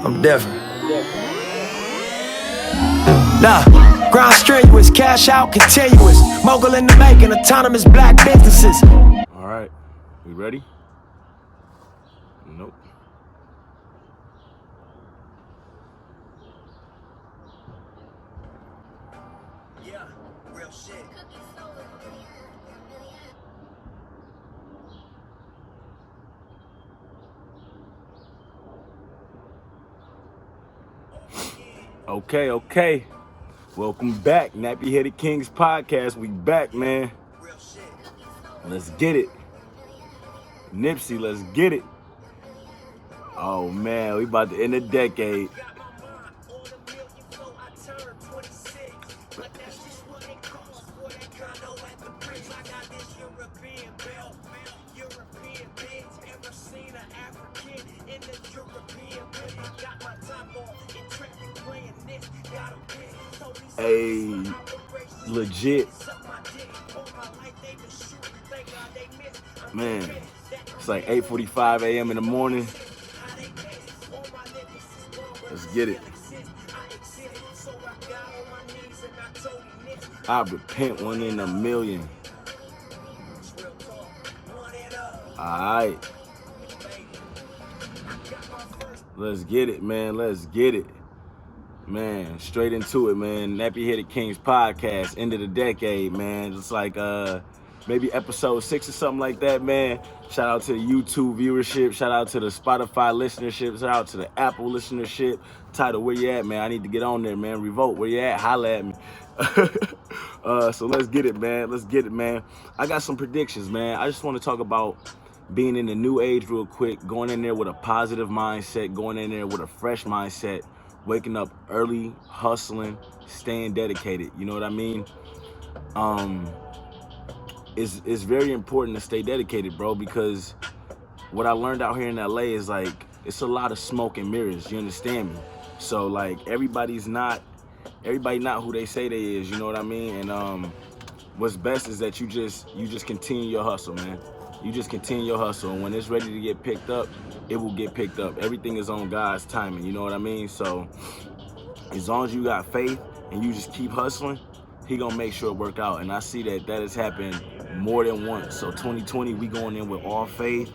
I'm different. Nah, grind strenuous, cash out continuous. Mogul in the making, autonomous black businesses. All right, we ready? Nope. Yeah, real shit. Okay. Welcome back, Nappy Headed Kings podcast. We back, man. Let's get it. Nipsey, let's get it. Oh man, we about to end the decade. Hey, legit. Man, it's like 8:45 a.m. in the morning. Let's get it. I repent 1 in a million. Alright. Let's get it, man. Let's get it. Man, straight into it, man. Nappy Headed Kings podcast, end of the decade, man. It's like maybe episode 6 or something like that, man. Shout out to the YouTube viewership. Shout out to the Spotify listenership. Shout out to the Apple listenership. Title, where you at, man? I need to get on there, man. Revolt, where you at? Holla at me. So let's get it, man. Let's get it, man. I got some predictions, man. I just want to talk about being in the new age real quick, going in there with a positive mindset, going in there with a fresh mindset, waking up early, hustling, staying dedicated. You know what I mean? It's very important to stay dedicated, bro, because what I learned out here in LA is like, it's a lot of smoke and mirrors, you understand me? So like everybody not who they say they is, you know what I mean? And what's best is that you just continue your hustle, man. You just continue your hustle, and when it's ready to get picked up, it will get picked up. Everything is on God's timing, you know what I mean? So as long as you got faith and you just keep hustling, he gonna make sure it work out. And I see that has happened more than once. So 2020, we going in with all faith,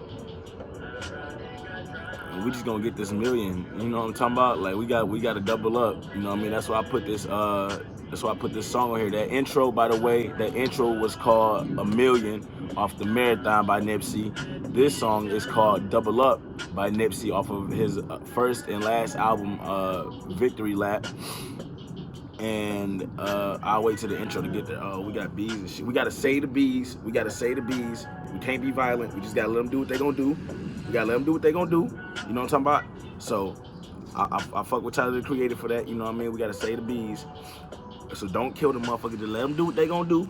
and we just gonna get this million. You know what I'm talking about? Like we got to double up. You know what I mean? That's why I put this song on here. That intro, by the way, that intro was called A Million off the Marathon by Nipsey. This song is called Double Up by Nipsey off of his first and last album, Victory Lap. And I'll wait till the intro to get there. Oh, we got bees and shit. We gotta say the bees. We can't be violent. We just gotta let them do what they gonna do. We gotta let them do what they gonna do. You know what I'm talking about? So I fuck with Tyler the Creator for that. You know what I mean? We gotta say the bees. So don't kill the motherfucker. Just let them do what they gonna do.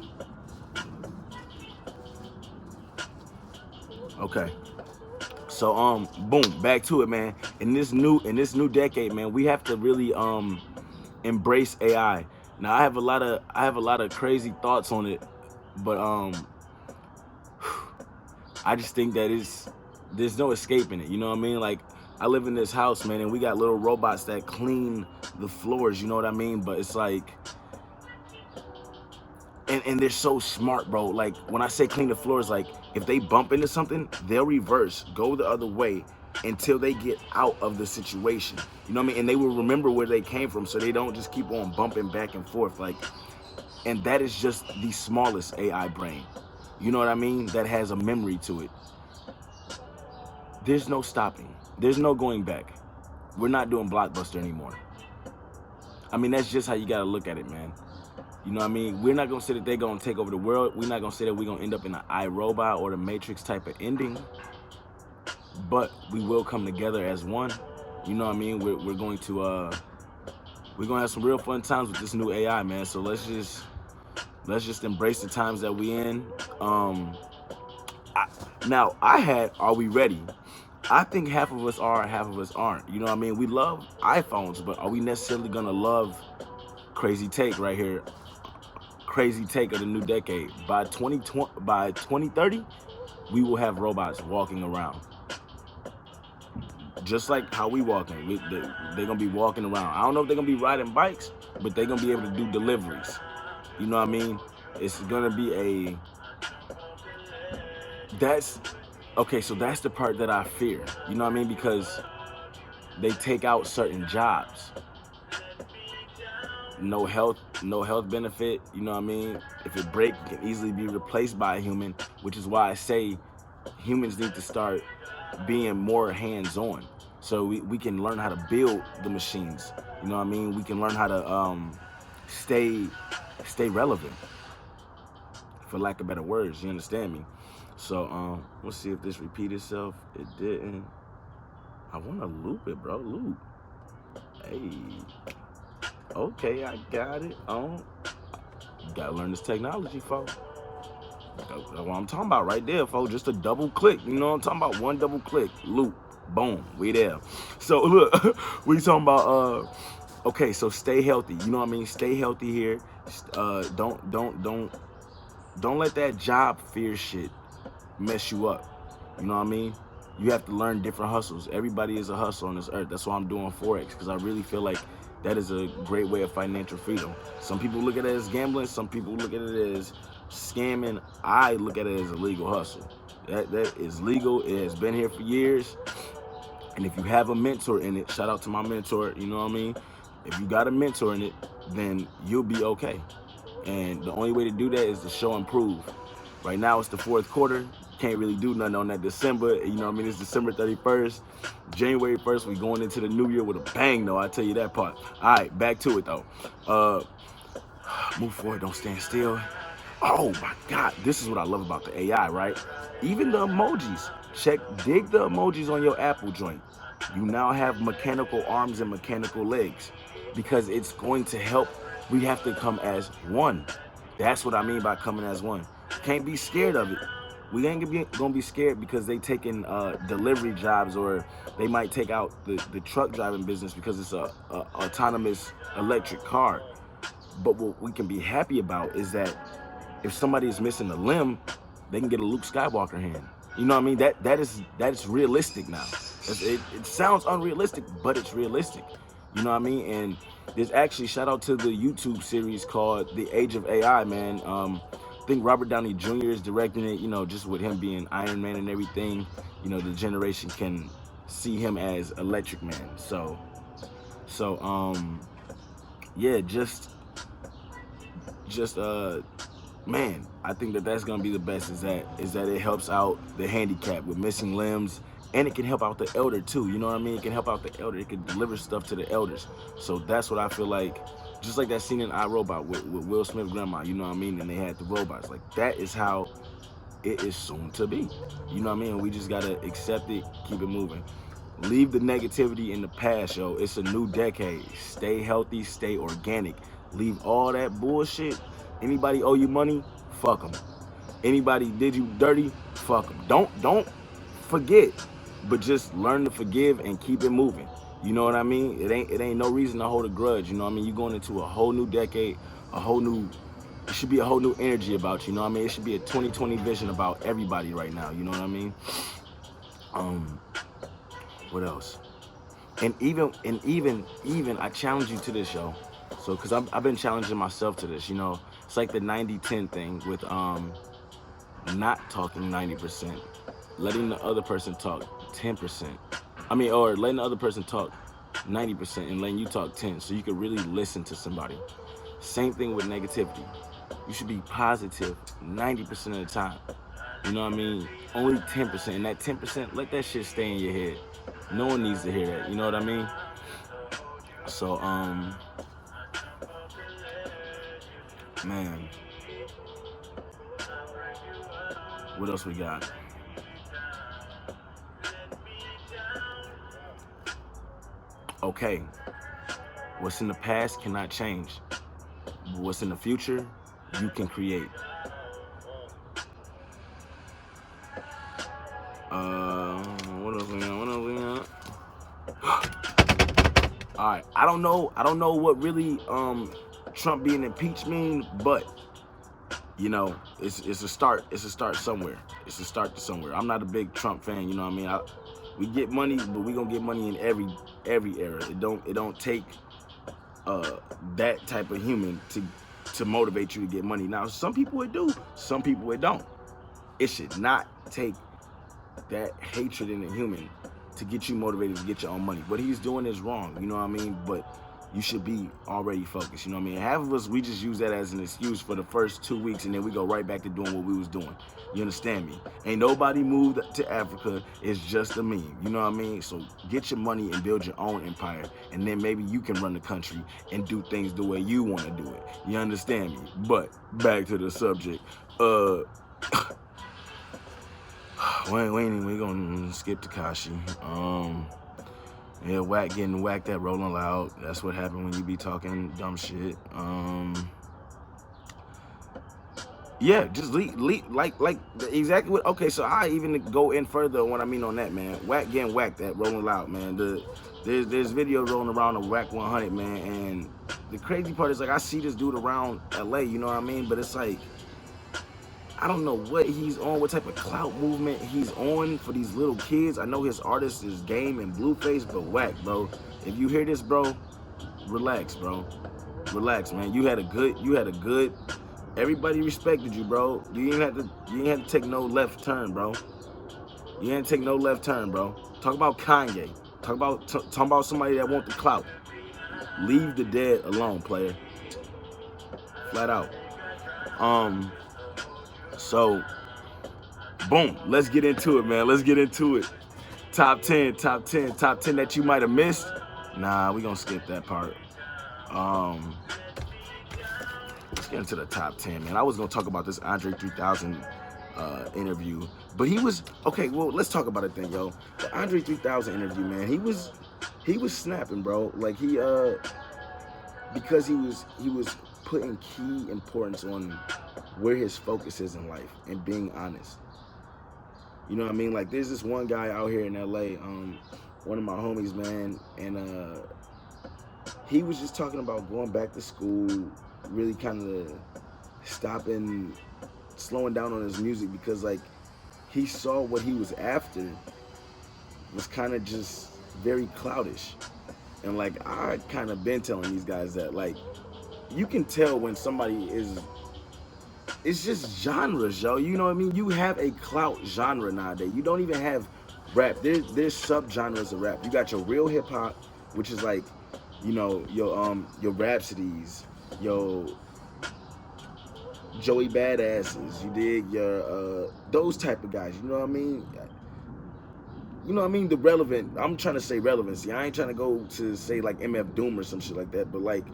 Okay. So boom, back to it, man. In this new decade, man, we have to really embrace AI. Now I have a lot of crazy thoughts on it, but I just think that there's no escaping it. You know what I mean? Like I live in this house, man, and we got little robots that clean the floors. You know what I mean? But it's like, and they're so smart, bro. Like when I say clean the floors, like if they bump into something, they'll reverse, go the other way until they get out of the situation. You know what I mean? And they will remember where they came from, so they don't just keep on bumping back and forth. Like, and that is just the smallest AI brain. You know what I mean? That has a memory to it. There's no stopping. There's no going back. We're not doing Blockbuster anymore. I mean, that's just how you gotta look at it, man. You know what I mean? We're not gonna say that they're gonna take over the world. We're not gonna say that we're gonna end up in an iRobot or the Matrix type of ending. But we will come together as one. You know what I mean? We're going to have some real fun times with this new AI, man. So let's just embrace the times that we in. Are we ready? I think half of us are, half of us aren't. You know what I mean? We love iPhones, but are we necessarily gonna love Crazy Take right here? Crazy take of the new decade. By 2030, we will have robots walking around. just like how we walking. They're gonna be walking around. I don't know if they're gonna be riding bikes, but they're gonna be able to do deliveries. You know what I mean? It's gonna be that's okay. So that's the part that I fear. You know what I mean? Because they take out certain jobs. No health benefit. You know what I mean? If it breaks, it can easily be replaced by a human, which is why I say humans need to start being more hands-on, so we can learn how to build the machines. You know what I mean? We can learn how to stay relevant, for lack of better words. You understand me? So let's see if this repeat itself. It didn't. I want to loop it, bro. Loop. Hey. Okay, I got it. You gotta learn this technology, folks. That's what I'm talking about right there, folks. Just a double click. You know what I'm talking about? One double click, loop, boom, we there. So look, we talking about okay, so stay healthy. You know what I mean? Stay healthy here. Don't let that job fear shit mess you up. You know what I mean? You have to learn different hustles. Everybody is a hustle on this earth. That's why I'm doing Forex, because I really feel like that is a great way of financial freedom. Some people look at it as gambling. Some people look at it as scamming. I look at it as a legal hustle. That is legal. It has been here for years. And if you have a mentor in it, shout out to my mentor, you know what I mean? If you got a mentor in it, then you'll be okay. And the only way to do that is to show and prove. Right now it's the fourth quarter. Can't really do nothing on that December. You know what I mean? It's December 31st. January 1st, we going into the new year with a bang, though. I tell you that part. All right, back to it, though. Move forward, don't stand still. Oh, my God. This is what I love about the AI, right? Even the emojis. Dig the emojis on your Apple joint. You now have mechanical arms and mechanical legs, because it's going to help. We have to come as one. That's what I mean by coming as one. Can't be scared of it. We ain't gonna be scared because they taking delivery jobs, or they might take out the truck driving business because it's a autonomous electric car. But what we can be happy about is that if somebody is missing a limb, they can get a Luke Skywalker hand. You know what I mean? That is realistic now. It sounds unrealistic, but it's realistic. You know what I mean? And there's actually, shout out to the YouTube series called The Age of AI, man. I think Robert Downey Jr. is directing it, you know, just with him being Iron Man and everything. You know, the generation can see him as Electric Man. So yeah, just man, I think that's gonna be the best. Is that it helps out the handicapped with missing limbs, and it can help out the elder too. You know what I mean? It can help out the elder. It can deliver stuff to the elders. So that's what I feel like. Just like that scene in iRobot with Will Smith grandma. You know what I mean? And they had the robots. Like, that is how it is soon to be. You know what I mean? We just gotta accept it, keep it moving. Leave the negativity in the past, yo. It's a new decade. Stay healthy, stay organic. Leave all that bullshit. Anybody owe you money? Fuck them. Anybody did you dirty? Fuck them. Don't forget, but just learn to forgive and keep it moving. You know what I mean? It ain't no reason to hold a grudge. You know what I mean? You're going into a whole new decade, it should be a whole new energy about you. You know what I mean? It should be a 2020 vision about everybody right now. You know what I mean? What else? And even I challenge you to this, yo. So, cause I've been challenging myself to this. You know, it's like the 90-10 thing with not talking 90%, letting the other person talk 10%. Or letting the other person talk 90% and letting you talk 10, so you can really listen to somebody. Same thing with negativity. You should be positive 90% of the time. You know what I mean? Only 10%. And that 10%, let that shit stay in your head. No one needs to hear that. You know what I mean? So, man, what else we got? Okay, what's in the past cannot change. What's in the future, you can create. What else we got? All right, I don't know what really Trump being impeached mean, but you know, it's a start. It's a start somewhere. It's a start to somewhere. I'm not a big Trump fan. You know what I mean? We get money, but we gonna get money in every era. It don't take that type of human to motivate you to get money. Now, some people it do, some people it don't. It should not take that hatred in a human to get you motivated to get your own money. What he's doing is wrong, you know what I mean? But you should be already focused, you know what I mean? Half of us, we just use that as an excuse for the first 2 weeks, and then we go right back to doing what we was doing. You understand me? Ain't nobody moved to Africa. It's just a meme, you know what I mean? So get your money and build your own empire, and then maybe you can run the country and do things the way you want to do it. You understand me? But back to the subject. We gonna skip Tekashi. Yeah, whack getting whacked at Rolling Loud. That's what happened when you be talking dumb shit. Yeah, just like exactly what. Okay, so I even go in further on what I mean on that, man. Whack getting whacked at Rolling Loud, man. There's video rolling around of Whack 100, man, and the crazy part is like I see this dude around LA, you know what I mean? But it's like I don't know what he's on, what type of clout movement he's on for these little kids. I know his artist is Game and Blueface, but Whack, bro. If you hear this, bro, relax, bro. Relax, man. You had a good. Everybody respected you, bro. You didn't have to take no left turn, bro. You didn't take no left turn, bro. Talk about Kanye. Talk about somebody that want the clout. Leave the dead alone, player. Flat out. So, boom. Let's get into it, man. Let's get into it. Top 10 that you might have missed. Nah, we gonna skip that part. Let's get into the top 10, man. I was gonna talk about this Andre 3000 interview, but he was okay. Well, let's talk about it then, yo. The Andre 3000 interview, man. He was snapping, bro. Like because he was putting key importance on where his focus is in life and being honest. You know what I mean? Like there's this one guy out here in LA, one of my homies, man, and he was just talking about going back to school, really kind of slowing down on his music because like he saw what he was after was kind of just very cloudish. And like I kind of been telling these guys that like you can tell when somebody it's just genres, yo. You know what I mean? You have a clout genre nowadays. You don't even have rap. There's subgenres of rap. You got your real hip hop, which is like, you know, your Rhapsodies, your Joey Badasses. You dig your those type of guys. You know what I mean? You know what I mean? The relevant. I'm trying to say relevancy. I ain't trying to go to say like MF Doom or some shit like that. But like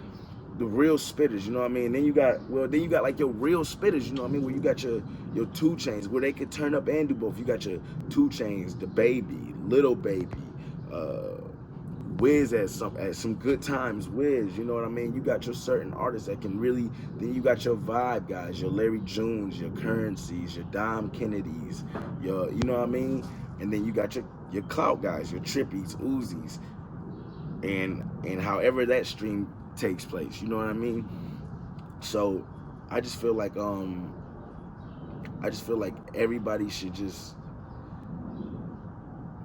the real spitters, you know what I mean? And then you got like your real spitters, you know what I mean? Where you got your 2 Chainz, where they could turn up and do both. You got your 2 Chainz, the Baby, Little Baby, Wiz at some good times, Wiz, you know what I mean? You got your certain artists that can really, then you got your vibe guys, your Larry Junes, your Currencies, your Dom Kennedys, your, you know what I mean? And then you got your clout guys, your Trippies, Uzis, and however that stream takes place, you know what I mean? So I just feel like everybody should just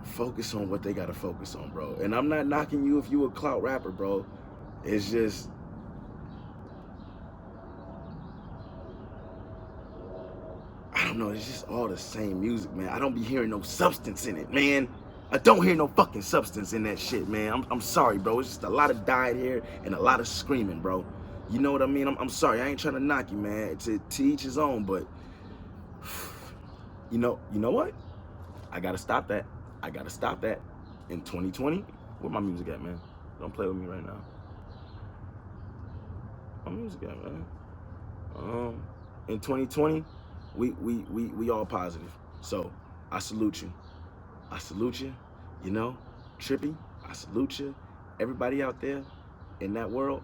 focus on what they gotta focus on, bro. And I'm not knocking you if you a clout rapper, bro. It's just I don't know, it's just all the same music, man. I don't be hearing no substance in it, man. I don't hear no fucking substance in that shit, man. I'm sorry, bro. It's just a lot of dyed hair and a lot of screaming, bro. You know what I mean? I'm sorry. I ain't trying to knock you, man. To each his own, but you know what? I gotta stop that. In 2020, where my music at, man? Don't play with me right now. My music at, man? In 2020, we all positive. So I salute you. You know, Trippy, I salute you. Everybody out there in that world,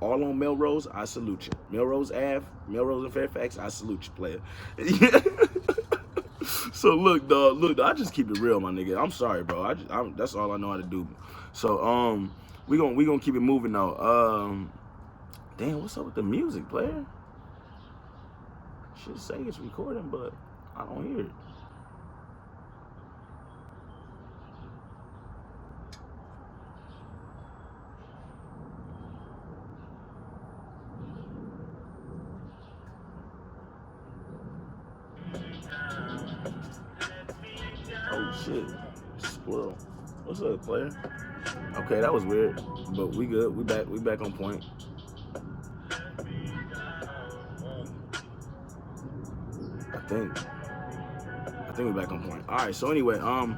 all on Melrose, I salute you. Melrose Ave, Melrose and Fairfax, I salute you, player. So look, dog, I just keep it real, my nigga. I'm sorry, bro. That's all I know how to do. So we gonna keep it moving though. Damn, what's up with the music, player? Should say it's recording, but I don't hear it. shit. Squirrel. What's up, player? Okay, that was weird, but we good. We back on point. I think we back on point. All right. So anyway, Andre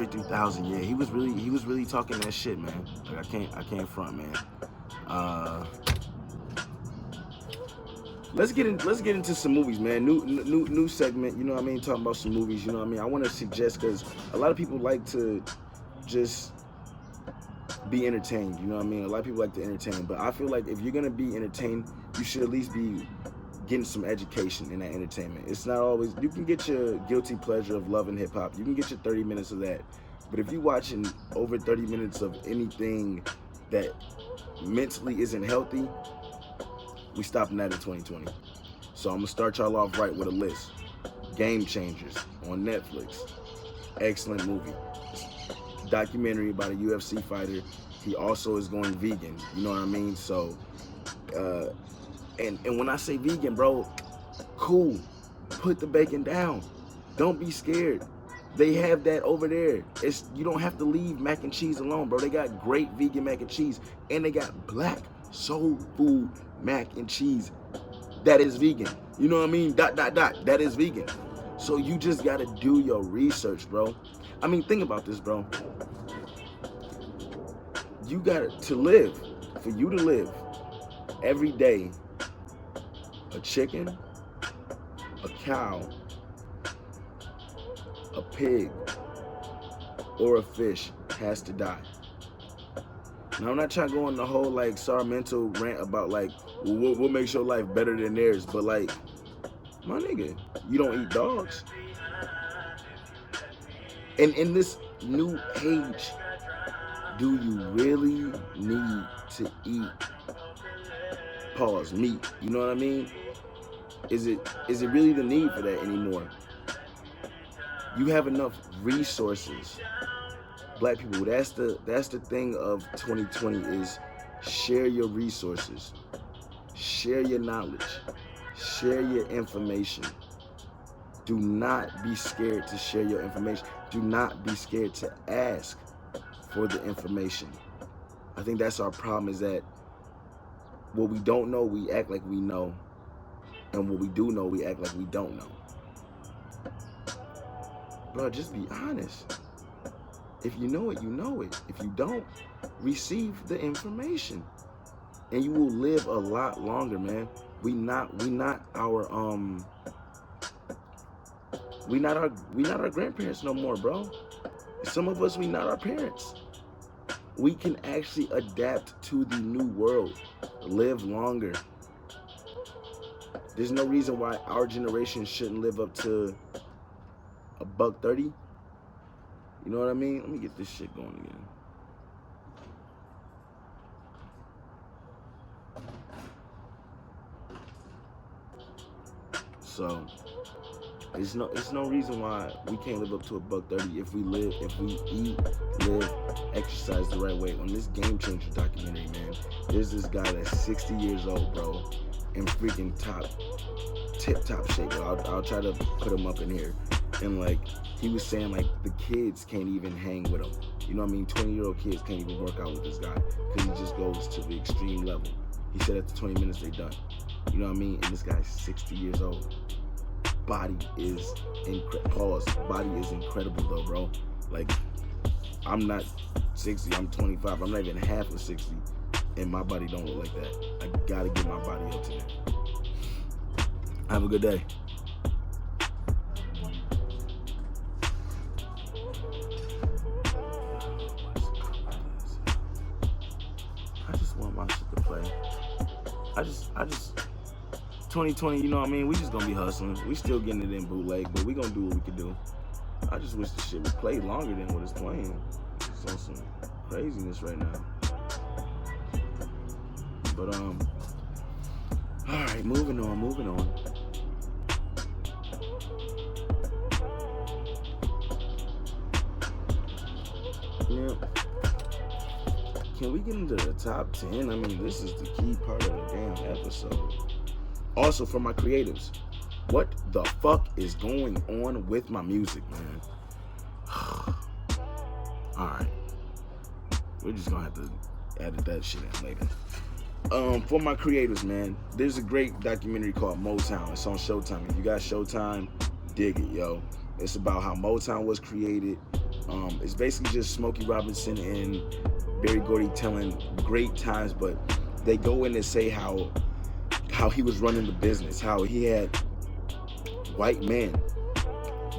3000. Yeah, he was really talking that shit, man. Like I can't front, man. Let's get into some movies, man. New segment. You know what I mean? Talking about some movies. You know what I mean? I want to suggest, because a lot of people like to just be entertained. You know what I mean? A lot of people like to entertain, but I feel like if you're gonna be entertained, you should at least be getting some education in that entertainment. It's not always, you can get your guilty pleasure of love and hip hop. You can get your 30 minutes of that, but if you're watching over 30 minutes of anything that mentally isn't healthy, we stopping that in 2020. So I'm gonna start y'all off right with a list. Game Changers on Netflix. Excellent movie. Documentary about a UFC fighter. He also is going vegan. You know what I mean? So, and when I say vegan, bro, cool. Put the bacon down. Don't be scared. They have that over there. You don't have to leave mac and cheese alone, bro. They got great vegan mac and cheese, and they got black soul food mac and cheese that is vegan. You know what I mean? ... That is vegan. So you just gotta do your research, bro. I mean, think about this, bro. You got to live. For you to live every day, a chicken, a cow, a pig, or a fish has to die. Now, I'm not trying to go on the whole like Sarmiento rant about like what makes your life better than theirs, but like, my nigga, you don't eat dogs. And in this new age, do you really need to eat meat? You know what I mean? Is it really the need for that anymore? You have enough resources. Black people, that's the thing of 2020 is share your resources, share your knowledge, share your information. Do not be scared to share your information. Do not be scared to ask for the information. I think that's our problem, is that what we don't know, we act like we know. And what we do know, we act like we don't know. Bro, just be honest. If you know it, you know it. If you don't, receive the information. And you will live a lot longer, man. We not our grandparents no more, bro. Some of us, we not our parents. We can actually adapt to the new world, live longer. There's no reason why our generation shouldn't live up to $130. You know what I mean? Let me get this shit going again. So it's no reason why we can't live up to $130 if we eat, live, exercise the right way. On this Game Changer documentary, man, there's this guy that's 60 years old, bro, in freaking tip-top shape. I'll try to put him up in here. And like, he was saying like the kids can't even hang with him. You know what I mean? 20-year-old kids can't even work out with this guy because he just goes to the extreme level. He said after 20 minutes they done. You know what I mean? And this guy's 60 years old. Body is Body is incredible though, bro. Like, I'm not 60, I'm 25. I'm not even half of 60, and my body don't look like that. I gotta get my body up to that. Have a good day. I just want my shit to play. I just 2020, you know what I mean? We just gonna be hustling. We still getting it in bootleg, but we gonna do what we can do. I just wish the shit would play longer than what it's playing. It's on some craziness right now. But all right, moving on. Yeah. Can we get into the top 10? I mean, this is the key part of the damn episode. Also for my creatives, what the fuck is going on with my music, man? Alright. We're just gonna have to edit that shit in later. For my creators, man, there's a great documentary called Motown. It's on Showtime. If you got Showtime, dig it, yo. It's about how Motown was created. It's basically just Smokey Robinson and Berry Gordy telling great times, but they go in and say how he was running the business, how he had white men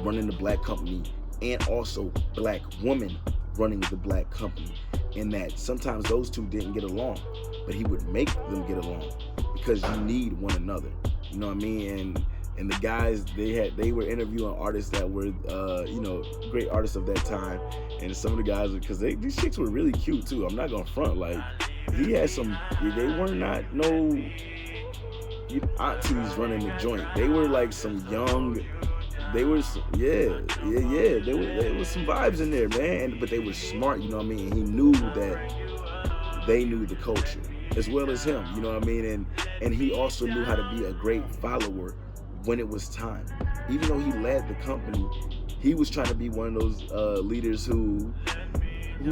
running the black company and also black women running the black company, and that sometimes those two didn't get along, but he would make them get along because you need one another. You know what I mean? And the guys, they were interviewing artists that were great artists of that time, and some of the guys, because these chicks were really cute too. I'm not gonna front, like he had some, they were not no aunties running the joint. They were like some young, they were, there was some vibes in there, man, but they were smart, you know what I mean? And he knew that they knew the culture as well as him, you know what I mean? And he also knew how to be a great follower when it was time. Even though he led the company, he was trying to be one of those leaders who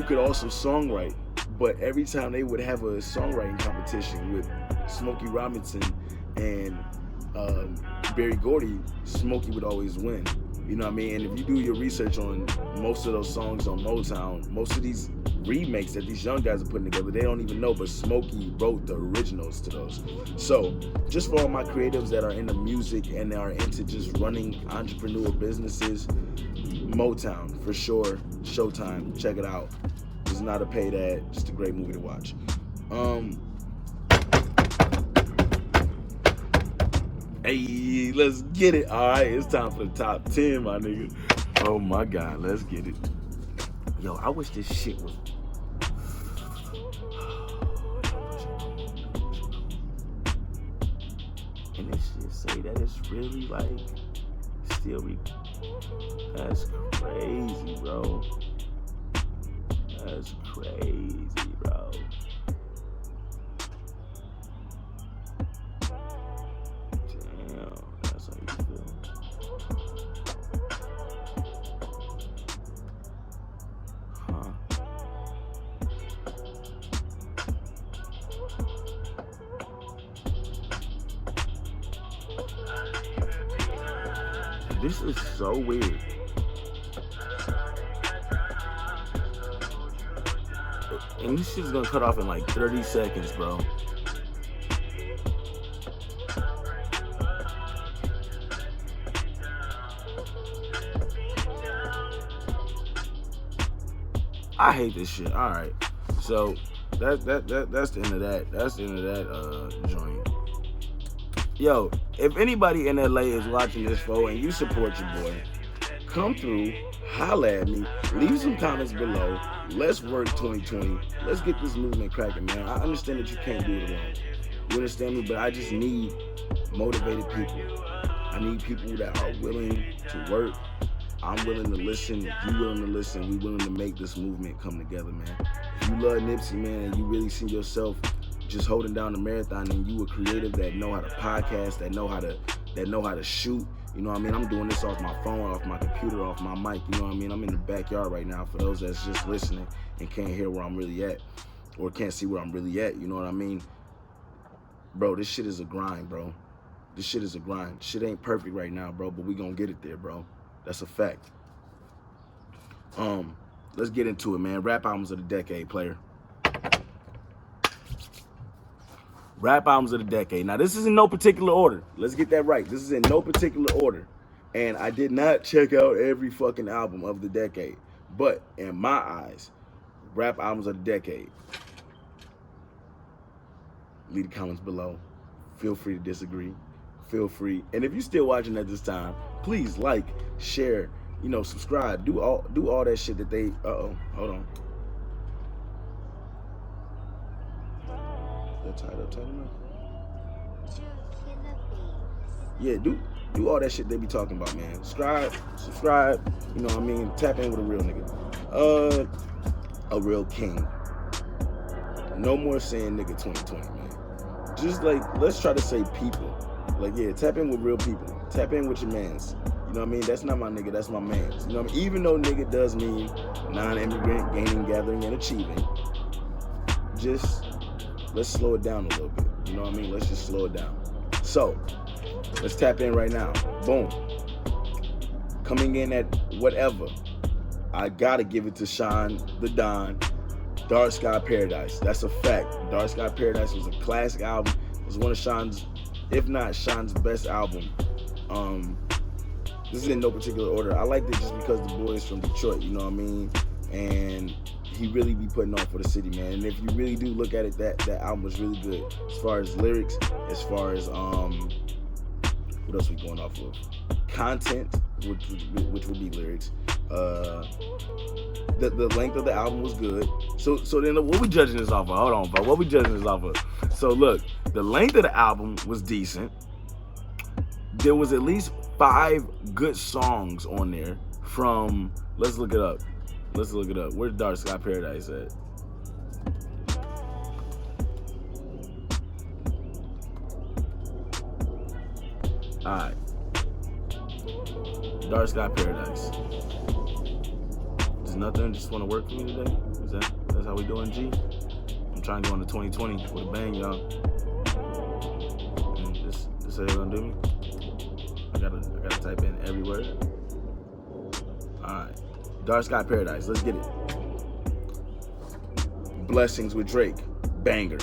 could also songwrite. But every time they would have a songwriting competition with Smokey Robinson and Berry Gordy, Smokey would always win. You know what I mean? And if you do your research on most of those songs on Motown, most of these remakes that these young guys are putting together, they don't even know, but Smokey wrote the originals to those. So just for all my creatives that are into music and are into just running entrepreneur businesses, Motown for sure, Showtime, check it out. It's not a paid ad, just a great movie to watch. Hey, let's get it. All right, it's time for the top 10, my nigga. Oh my God, let's get it. Yo, I wish this shit was. And this shit say that it's really like still. That's crazy, bro. That's crazy, bro. Damn, that's how you feel. Huh. This is so weird. And this shit's gonna cut off in like 30 seconds, bro. I hate this shit. All right, so that's the end of that. That's the end of that joint. Yo, if anybody in LA is watching this show and you support your boy, come through, holla at me, leave some comments below. Let's work 2020. Let's get this movement cracking, man. I understand that you can't do it alone. You understand me? But I just need motivated people. I need people that are willing to work. I'm willing to listen. You willing to listen. We willing to make this movement come together, man. If you love Nipsey, man, and you really see yourself just holding down the marathon, and you a creative that know how to podcast, that know how to shoot. You know what I mean? I'm doing this off my phone, off my computer, off my mic. You know what I mean? I'm in the backyard right now for those that's just listening and can't hear where I'm really at or can't see where I'm really at. You know what I mean? Bro, this shit is a grind, bro. This shit is a grind. Shit ain't perfect right now, bro, but we gonna get it there, bro. That's a fact. Let's get into it, man. Rap albums of the decade, player. Rap albums of the decade. Now, this is in no particular order. Let's get that right. This is in no particular order. And I did not check out every fucking album of the decade. But in my eyes, rap albums of the decade. Leave the comments below. Feel free to disagree. Feel free. And if you're still watching at this time, please like, share, subscribe. Do all that shit that they... Uh-oh. Hold on. Tied up enough. Yeah, do all that shit they be talking about, man. Subscribe, you know what I mean? Tap in with a real nigga. A real king. No more saying nigga 2020, man. Just like, let's try to say people. Like, yeah, tap in with real people. Tap in with your mans. You know what I mean? That's not my nigga, that's my mans. You know what I mean? Even though nigga does mean non-immigrant, gaining, gathering, and achieving, just let's slow it down a little bit. You know what I mean? Let's just slow it down. So, let's tap in right now. Boom. Coming in at whatever. I gotta give it to Sean the Don. Dark Sky Paradise. That's a fact. Dark Sky Paradise was a classic album. It was one of Sean's, if not Sean's best album. This is in no particular order. I liked it just because the boy is from Detroit, you know what I mean? And he really be putting on for the city, man. And if you really do look at it, that album was really good. As far as lyrics, as far as what else we going off of? Content, which would be lyrics. The length of the album was good. So then what we judging this off of? Hold on, bro. What we judging this off of? So look, the length of the album was decent. There was at least 5 good songs on there from, let's look it up. Where's Dark Sky Paradise at? Alright. Dark Sky Paradise. Does nothing just want to work for me today? That's how we doing, G? I'm trying to go into 2020 with a bang, y'all. And this how you're gonna do me? I gotta type in every word. Alright. Dark Sky Paradise, let's get it. Blessings with Drake, banger.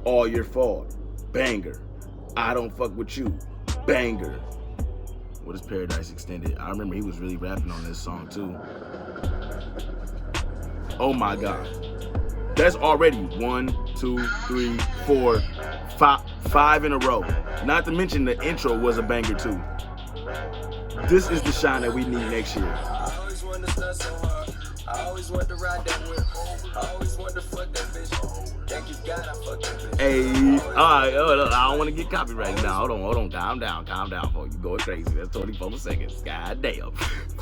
All Your Fault, banger. I Don't Fuck With You, banger. What is Paradise Extended? I remember he was really rapping on this song too. Oh my God. That's already 1, 2, 3, 4, 5 in a row. Not to mention the intro was a banger too. This is the shine that we need next year. I always wanted to start so hard. I always wanted to ride that whip. I always wanted to fuck that bitch. Thank you God I fucked that bitch. Hey, alright, I don't want to get copyrighted now. Hold on, calm down, folks. You going crazy. That's 24 seconds. God damn.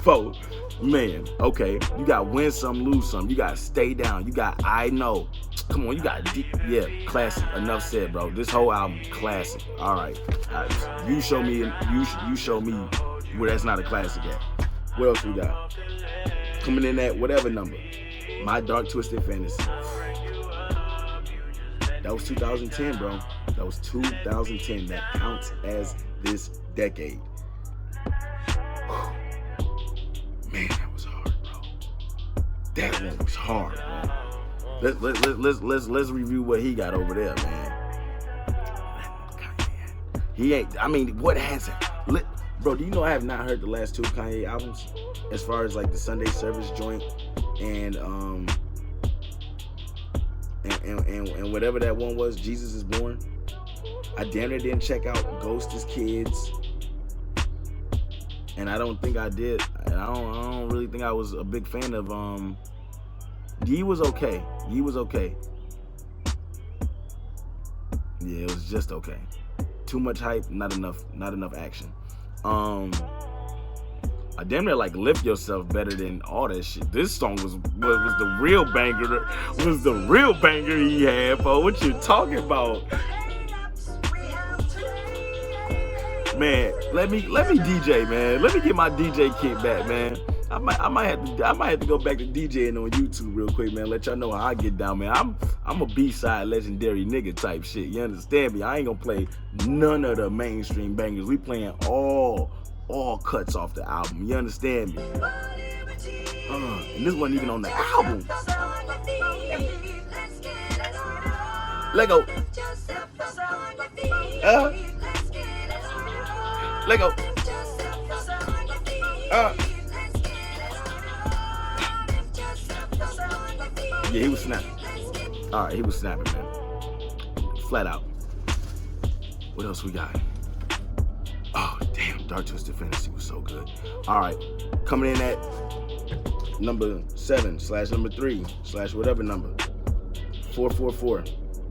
Folks, man, okay. You got Win Some, Lose Some. You got Stay Down. You got I Know. Come on, you got yeah, classic. Enough said, bro. This whole album, classic. Alright. You show me where that's not a classic at. What else we got? Coming in at whatever number. My Dark Twisted Fantasy. That was 2010, bro. That was 2010. That counts as this decade. Man, that was hard, bro. That one was hard, bro. Let's review what he got over there, man. He ain't. I mean, what hasn't? Bro, do you know I have not heard the last 2 Kanye albums? As far as like the Sunday Service joint and whatever that one was, Jesus Is Born. I damn near didn't check out Ghost is Kids. And I don't think I did. And I don't really think I was a big fan of Ye was okay. Yeah, it was just okay. Too much hype, not enough action. I damn near like Lift Yourself better than all that shit. This song was the real banger. Was the real banger he had, bro. What you talking about? Man, let me DJ, man. Let me get my DJ kit back, man. I might have to go back to DJing on YouTube real quick, man. Let y'all know how I get down, man. I'm a B-side legendary nigga type shit. You understand me? I ain't gonna play none of the mainstream bangers. We playing all cuts off the album. You understand me? And this wasn't even on the album. Lego. Lego. Yeah, he was snapping. All right, he was snapping, man. Flat out. What else we got? Oh, damn, Dark Twisted Fantasy was so good. All right, coming in at number 7/number 3/whatever number. 444,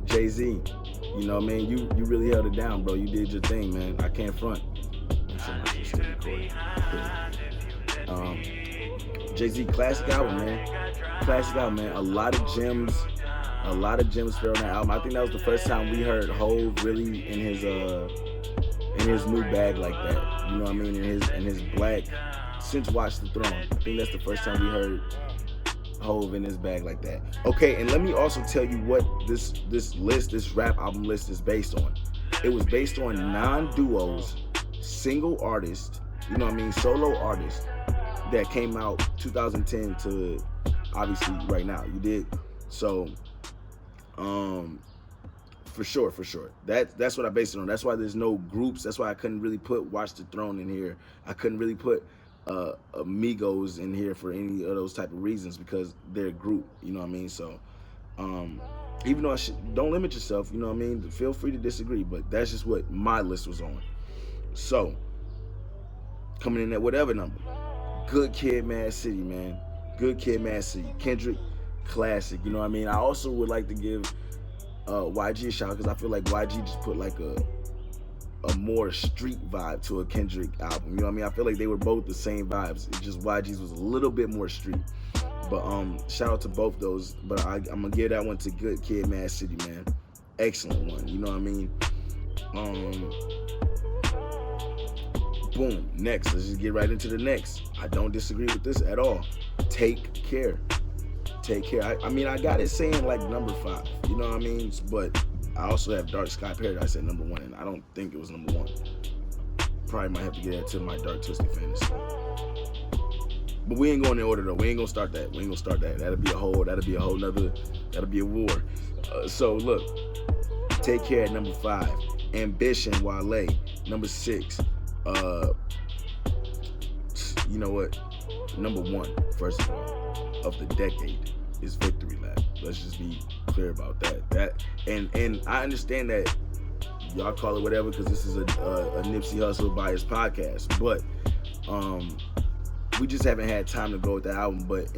Jay-Z. You know what I mean? You really held it down, bro. You did your thing, man. I can't front. Jay-Z classic album, man. A lot of gems fell on that album. I think that was the first time we heard Hov really in in his new bag like that. You know what I mean? In his black, since Watch the Throne. I think that's the first time we heard Hove in his bag like that. Okay, and let me also tell you what this rap album list is based on. It was based on non-duos, single artists, you know what I mean, solo artists that came out 2010 to obviously right now. You did. So for sure. That's what I based it on. That's why there's no groups. That's why I couldn't really put Watch the Throne in here. I couldn't really put Amigos in here for any of those type of reasons because they're a group. You know what I mean? So even though don't limit yourself. You know what I mean? Feel free to disagree, but that's just what my list was on. So coming in at whatever number, Good Kid, Mad City, man. Good Kid, Mad City. Kendrick, classic. You know what I mean? I also would like to give YG a shout because I feel like YG just put like a more street vibe to a Kendrick album. You know what I mean? I feel like they were both the same vibes. It's just YG's was a little bit more street. But shout out to both those. But I'm gonna give that one to Good Kid, Mad City, man. Excellent one. You know what I mean? Boom. Next, let's just get right into the next. I don't disagree with this at all. Take Care. Take Care. I mean, I got it saying like number 5. You know what I mean? But I also have Dark Sky Paradise at number 1, and I don't think it was number 1. Probably might have to get that to my Dark Twisted Fantasy. But we ain't going in order though. We ain't gonna start that. That'll be a war. So look, Take Care at number 5. Ambition, Wale, number 6. You know what? Number 1, first of all, of the decade is Victory Lap. Let's just be clear about that. And I understand that y'all call it whatever because this is a Nipsey Hussle biased podcast, but we just haven't had time to go with the album. But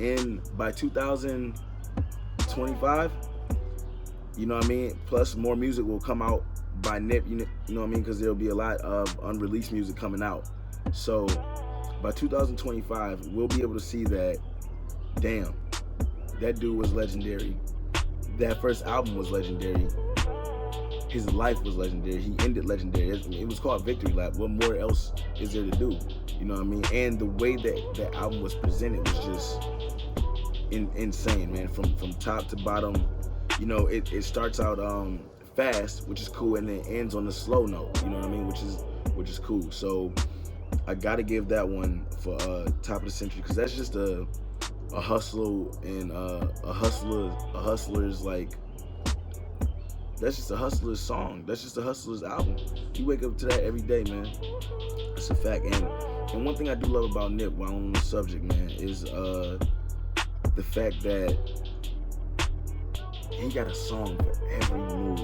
by 2025, you know what I mean? Plus more music will come out by Nip, you know what I mean? Because there'll be a lot of unreleased music coming out. So by 2025, we'll be able to see that, damn, that dude was legendary. That first album was legendary. His life was legendary. He ended legendary. It was called Victory Lap. What more else is there to do? You know what I mean? And the way that that album was presented was just insane, man. From top to bottom, you know, it starts out fast, which is cool, and then ends on a slow note. You know what I mean? Which is cool. So I gotta give that one for top of the century because that's just a hustle and a hustler's like. That's just a hustler's song. That's just a hustler's album. You wake up to that every day, man. That's a fact. And one thing I do love about Nip, while on the subject, man, is the fact that he got a song for every mood.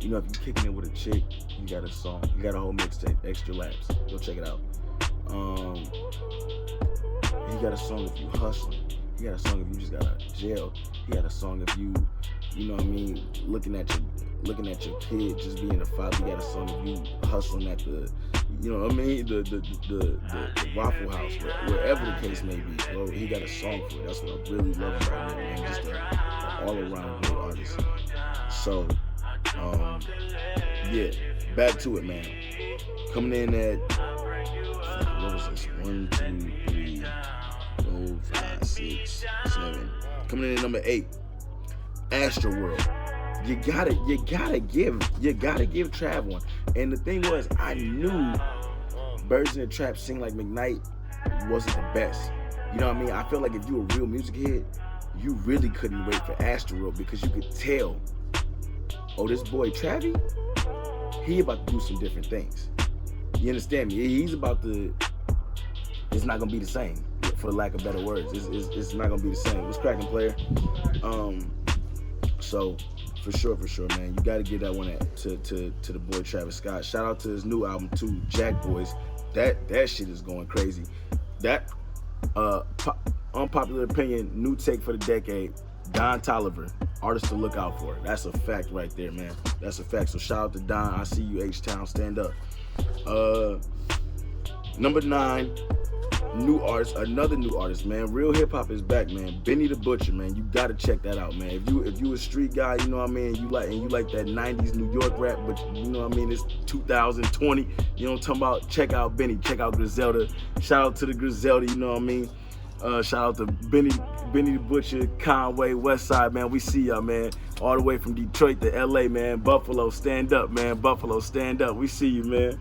You know, if you're kicking it with a chick, you got a song. You got a whole mixtape, Extra Laps. Go check it out. He got a song if you hustling. He got a song if you just got out of jail. He got a song if you know what I mean, looking at your kid just being a father. He got a song if you hustling at the, you know what I mean, the Waffle House, wherever the case may be, bro. He got a song for it. That's what I really love about him, man. Just an all-around great artist. So, yeah, back to it, man. Coming in at, what was this? 1, 2, 3, 4, 5, 6, 7. Coming in at number 8, Astroworld. You gotta give Trav one. And the thing was, I knew Birds in the Trap Sing Like McKnight wasn't the best. You know what I mean? I feel like if you a real music head, you really couldn't wait for Astroworld because you could tell, oh, this boy Travi, he about to do some different things. You understand me? He's about to. It's not gonna be the same, for lack of better words. It's not gonna be the same. What's cracking, player? So for sure, man, you got to give that one to the boy Travis Scott. Shout out to his new album too, Jack Boys. That shit is going crazy. That unpopular opinion, new take for the decade. Don Toliver, artist to look out for. That's a fact right there, man. That's a fact. So shout out to Don. I see you, H-Town. Stand up. Number 9, another new artist, man. Real hip hop is back, man. Benny the Butcher, man. You gotta check that out, man. If you a street guy, you know what I mean. You like that '90s New York rap, but you know what I mean. It's 2020. You know what I'm talking about. Check out Benny. Check out Griselda. Shout out to the Griselda. You know what I mean. Shout out to Benny the Butcher, Conway, Westside, man. We see y'all, man. All the way from Detroit to LA, man. Buffalo, stand up, man. Buffalo, stand up. We see you, man.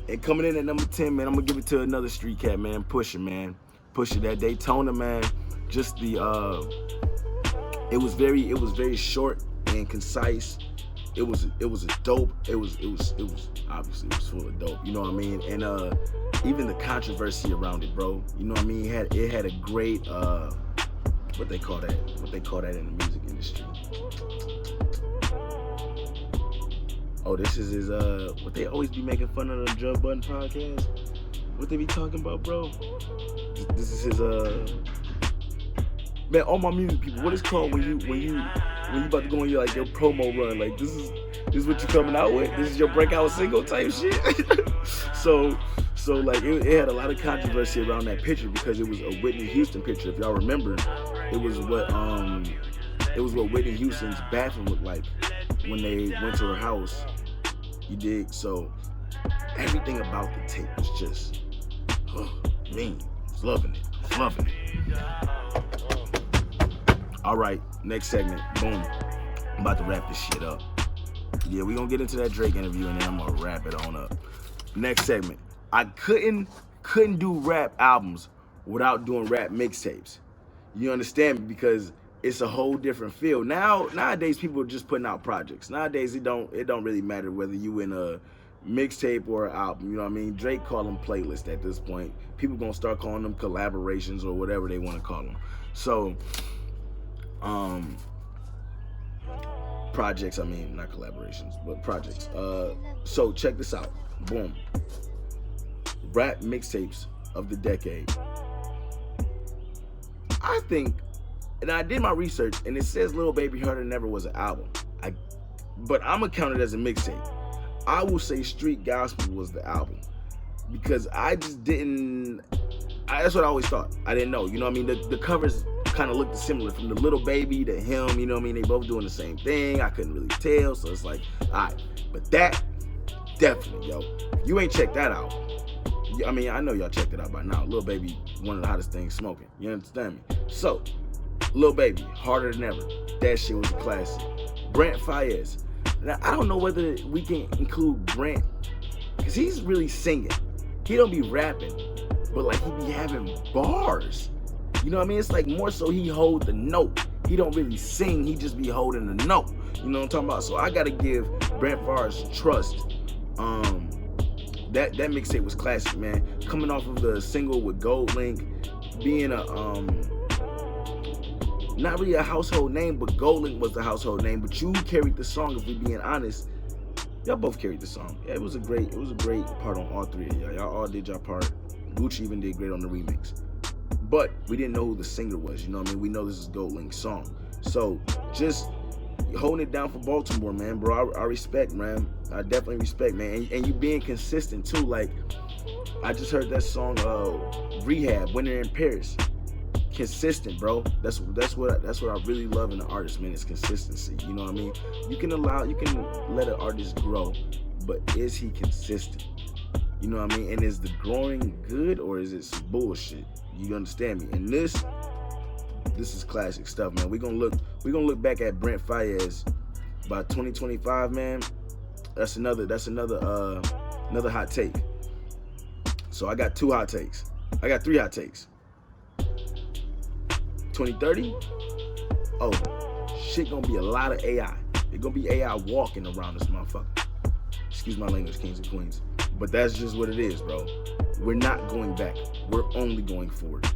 And coming in at number 10, man, I'm gonna give it to another street cat, man. Pusha, man. Pusha, that Daytona, man. Just the it was very short and concise. It was a dope. It was obviously it was full of dope. You know what I mean? And even the controversy around it, bro. You know what I mean? It had a great what they call that in the music industry. Oh, this is his what they always be making fun of the Drug Button podcast. What they be talking about, bro? This is his man, all my music people, what it's called when you about to go on your promo run, like this is what you coming out with, this is your breakout single type shit. so like it had a lot of controversy around that picture because it was a Whitney Houston picture. If y'all remember, it was what Whitney Houston's bathroom looked like when they went to her house. You dig? So everything about the tape was just mean. I was loving it. All right, next segment. Boom. I'm about to wrap this shit up. Yeah, we gonna get into that Drake interview and then I'm gonna wrap it on up. Next segment. I couldn't do rap albums without doing rap mixtapes. You understand me? Because it's a whole different feel. Nowadays people are just putting out projects. Nowadays it don't really matter whether you in a mixtape or an album. You know what I mean? Drake call them playlists at this point. People gonna start calling them collaborations or whatever they want to call them. So projects, I mean, not collaborations, but projects. So check this out. Boom. Rap mixtapes of the decade. I think, and I did my research, and it says Lil Baby Herder Never was an album. But I'm gonna count it as a mixtape. I will say Street Gospel was the album because I just didn't. That's what I always thought. I didn't know. You know what I mean? The covers kind of looked similar from the Little Baby to him. You know what I mean? They both doing the same thing. I couldn't really tell, so it's like, all right. But that definitely, yo, you ain't checked that out. I mean, I know y'all checked it out by now. Lil Baby, one of the hottest things smoking. You understand me? So, Lil Baby, Harder Than Ever. That shit was a classic. Brent Faiyaz. Now, I don't know whether we can include Brent, because he's really singing. He don't be rapping, but like he be having bars. You know what I mean? It's like more so he hold the note. He don't really sing, he just be holding the note. You know what I'm talking about? So I gotta give Brent Faiyaz trust. That mixtape was classic, man. Coming off of the single with Gold Link, being a not really a household name, but Gold Link was the household name. But you carried the song, if we being honest. Y'all both carried the song. Yeah, it was a great part on all three of y'all. Y'all all did y'all part. Gucci even did great on the remix. But we didn't know who the singer was, you know what I mean? We know this is Gold Link's song. So just holding it down for Baltimore, man, bro. I respect, man. I definitely respect, man. And you being consistent too. Like, I just heard that song, Rehab, Winter in Paris. Consistent, bro. That's what I really love in an artist, man. Is consistency. You know what I mean? You can let an artist grow, but is he consistent? You know what I mean? And is the growing good or is it some bullshit? You understand me? And this is classic stuff, man. We're gonna look back at Brent Faiyaz by 2025, man. That's another hot take. So I got 2 hot takes. I got 3 hot takes. 2030, oh, shit gonna be a lot of AI. It gonna be AI walking around this motherfucker. Excuse my language, kings and queens. But that's just what it is, bro. We're not going back. We're only going forward.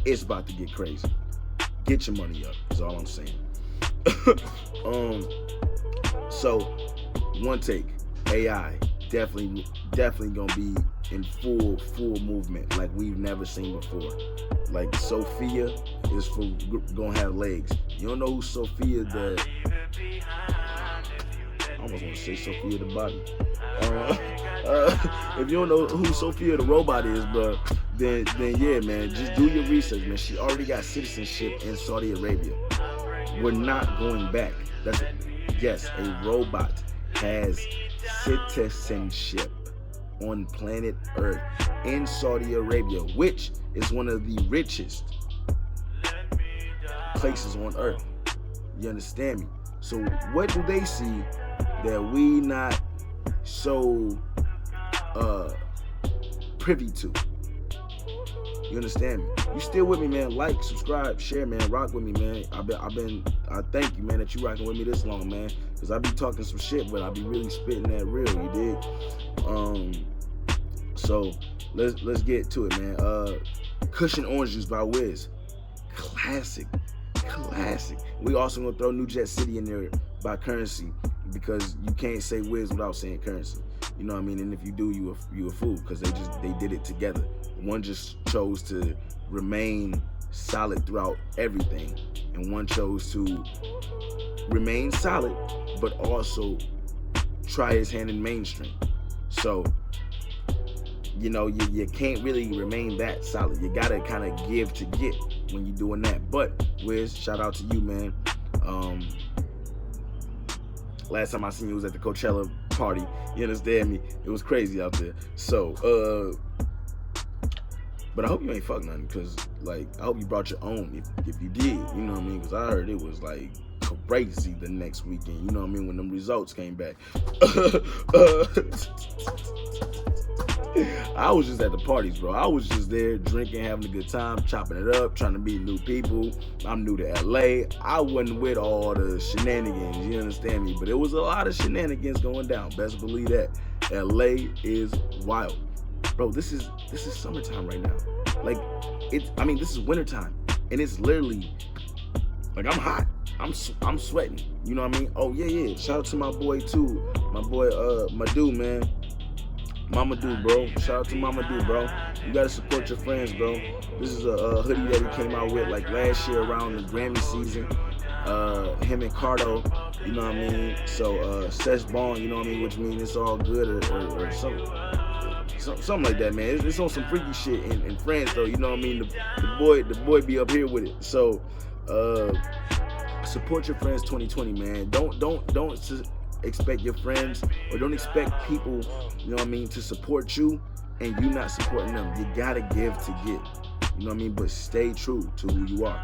It's about to get crazy. Get your money up, is all I'm saying. So, one take. AI, definitely gonna be in full movement like we've never seen before. Like Sophia is gonna have legs. You don't know who Sophia the... I almost want to say Sophia the Body. If you don't know who Sophia the Robot is, bro, then yeah, man, just do your research, man. She already got citizenship in Saudi Arabia. We're not going back. Yes, a robot has citizenship on planet Earth in Saudi Arabia, which is one of the richest places on Earth. You understand me? So what do they see that we not so privy to? You understand me? You still with me, man? Like, subscribe, share, man. Rock with me, man. I thank you, man, that you rocking with me this long, man. Cause I be talking some shit, but I be really spitting that real. You dig? So let's get to it, man. Cushion Orange Juice by Wiz, classic. We also gonna throw New Jet City in there by Currency, because you can't say Wiz without saying Currency. You know what I mean? And if you do, you a fool, because they did it together. One just chose to remain solid throughout everything, and one chose to remain solid but also try his hand in mainstream. So, you know, you can't really remain that solid. You gotta kind of give to get when you're doing that. But Wiz, shout out to you, man. Last time I seen you was at the Coachella party. You understand me? It was crazy out there. So, but I hope you ain't fuck nothing, because, like, I hope you brought your own if you did, you know what I mean? Because I heard it was, like, crazy the next weekend, you know what I mean, when them results came back. I was just at the parties, bro. I was just there drinking, having a good time, chopping it up, trying to meet new people. I'm new to LA. I wasn't with all the shenanigans, you understand me? But it was a lot of shenanigans going down. Best believe that. LA is wild. Bro, this is summertime right now. Like, this is wintertime, and it's literally, like, I'm hot. I'm sweating. You know what I mean? Oh yeah. Shout out to my boy too. My boy Madu, man. Mama Do, bro. Shout out to Mama Do, bro. You gotta support your friends, bro. This is a hoodie that he came out with like last year around the Grammy season. Him and Cardo, you know what I mean? So Sesh Bond, you know what I mean? Which means it's all good or something like that, man. It's on some freaky shit in France though, you know what I mean? The boy be up here with it. So support your friends 2020, man. Don't expect your friends, or don't expect people, you know what I mean, to support you and you not supporting them. You gotta give to get, you know what I mean? But stay true to who you are.